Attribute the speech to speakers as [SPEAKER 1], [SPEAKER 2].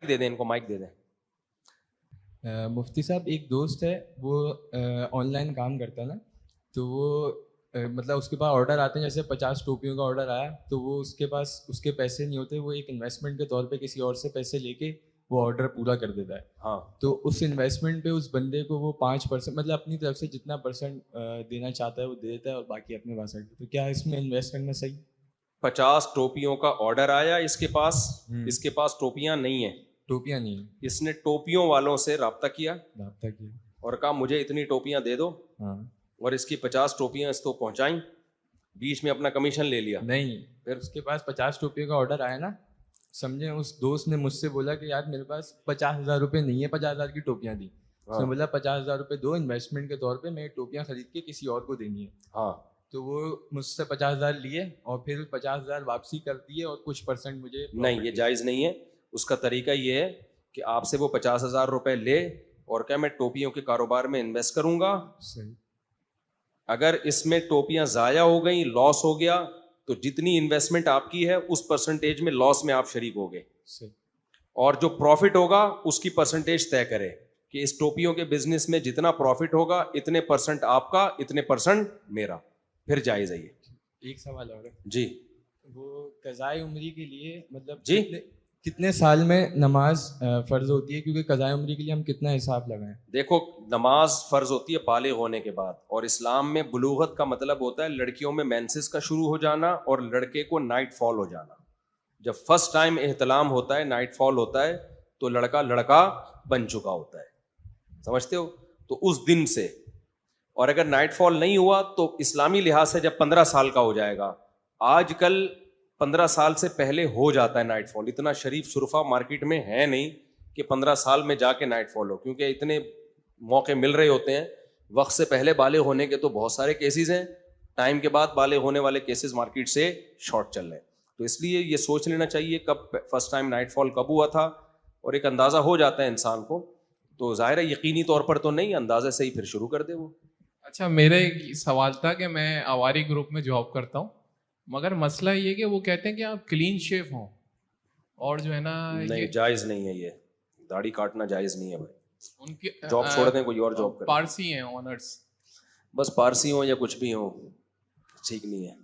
[SPEAKER 1] دے دیں ان کو، مائک دے دیں.
[SPEAKER 2] مفتی صاحب ایک دوست ہے وہ آن لائن کام کرتا ہے نا، تو وہ مطلب اس کے پاس آرڈر آتے ہیں، جیسے 50 ٹوپیوں کا آرڈر آیا تو وہ اس کے پاس اس کے پیسے نہیں ہوتے، وہ ایک انویسٹمنٹ کے طور پہ کسی اور سے پیسے لے کے وہ آرڈر پورا کر دیتا ہے.
[SPEAKER 1] ہاں
[SPEAKER 2] تو اس انویسٹمنٹ پہ اس بندے کو وہ 5% مطلب اپنی طرف سے جتنا پرسنٹ دینا چاہتا ہے وہ دے دیتا ہے اور باقی اپنے پاس رکھ دیتا ہے. تو کیا اس میں انویسٹ کرنا صحیح؟
[SPEAKER 1] 50 ٹوپیوں کا آرڈر آیا اس کے پاس ٹوپیاں نہیں ہیں،
[SPEAKER 2] ٹوپیاں نہیں ہیں،
[SPEAKER 1] اس نے ٹوپیوں والوں سے رابطہ کیا
[SPEAKER 2] رابطہ کیا.
[SPEAKER 1] اور کہا مجھے اتنی ٹوپیاں دے دو،
[SPEAKER 2] ہاں
[SPEAKER 1] اور اس کی 50 ٹوپیاں اس کو پہنچائیں، بیچ میں اپنا کمیشن لے لیا.
[SPEAKER 2] نہیں، پھر اس کے پاس 50 ٹوپیوں کا آرڈر آیا نا، سمجھے اس دوست نے مجھ سے بولا کہ یار میرے پاس 50,000 روپے نہیں ہے 50,000 کی ٹوپیاں دی. اس نے بولا 50,000 روپے دو انویسٹمنٹ کے طور پہ، میں ٹوپیاں خرید کے کسی اور کو دینی ہے.
[SPEAKER 1] ہاں
[SPEAKER 2] تو وہ مجھ سے 50,000 لیے اور پھر 50,000 واپسی کر دیے اور کچھ پرسنٹ مجھے
[SPEAKER 1] نہیں، یہ جائز نہیں ہے. اس کا طریقہ یہ ہے کہ آپ سے وہ 50,000 روپے لے اور کیا میں ٹوپیوں کے کاروبار میں انویسٹ کروں گا.
[SPEAKER 2] صحیح.
[SPEAKER 1] اگر اس میں ٹوپیاں ضائع ہو گئیں، لاس ہو گیا، تو جتنی انویسٹمنٹ آپ کی ہے اس پرسنٹیج میں لاس میں آپ شریک ہو گئے.
[SPEAKER 2] صحیح.
[SPEAKER 1] اور جو پروفٹ ہوگا اس کی پرسنٹیج طے کرے کہ اس ٹوپیوں کے بزنس میں جتنا پروفٹ ہوگا اتنے پرسنٹ آپ کا، اتنے پرسنٹ میرا، پھر جائز ہے یہ.
[SPEAKER 2] ایک سوال اور ہے
[SPEAKER 1] جی.
[SPEAKER 2] وہ قضائے عمری کے لیے مطلب
[SPEAKER 1] جی
[SPEAKER 2] کتنے سال میں نماز فرض ہوتی ہے؟ کیونکہ قضائے عمری کے لیے ہم کتنا حساب لگائیں؟
[SPEAKER 1] دیکھو، نماز فرض ہوتی ہے بالغ ہونے کے بعد، اور اسلام میں بلوغت کا مطلب ہوتا ہے لڑکیوں میں مینسس کا شروع ہو جانا اور لڑکے کو نائٹ فال ہو جانا. جب فرسٹ ٹائم احتلام ہوتا ہے، نائٹ فال ہوتا ہے، تو لڑکا بن چکا ہوتا ہے، سمجھتے ہو؟ تو اس دن سے، اور اگر نائٹ فال نہیں ہوا تو اسلامی لحاظ سے جب 15 سال کا ہو جائے گا. آج کل 15 سال سے پہلے ہو جاتا ہے نائٹ فال، اتنا شریف شرفا مارکیٹ میں ہے نہیں کہ 15 سال میں جا کے نائٹ فال ہو، کیونکہ اتنے موقع مل رہے ہوتے ہیں. وقت سے پہلے بالغ ہونے کے تو بہت سارے کیسز ہیں، ٹائم کے بعد بالغ ہونے والے کیسز مارکیٹ سے شارٹ چل رہے ہیں. تو اس لیے یہ سوچ لینا چاہیے کب فرسٹ ٹائم نائٹ فال کب ہوا تھا، اور ایک اندازہ ہو جاتا ہے انسان کو. تو ظاہر ہے یقینی طور پر تو نہیں، اندازے سے ہی پھر شروع کر دے وہ.
[SPEAKER 3] اچھا، میرا ایک سوال تھا کہ میں آواری گروپ میں جاب کرتا ہوں، مگر مسئلہ یہ کہ وہ کہتے ہیں کہ آپ کلین شیف ہوں، اور جو ہے نا
[SPEAKER 1] نہیں، جائز نہیں ہے، یہ داڑھی کاٹنا جائز نہیں ہے بھائی.
[SPEAKER 3] ان کی
[SPEAKER 1] جاب چھوڑ دیں، کوئی اور جاب کریں.
[SPEAKER 3] پارسی ہیں آنرس.
[SPEAKER 1] بس پارسی ہوں یا کچھ بھی ہوں، ٹھیک نہیں ہے.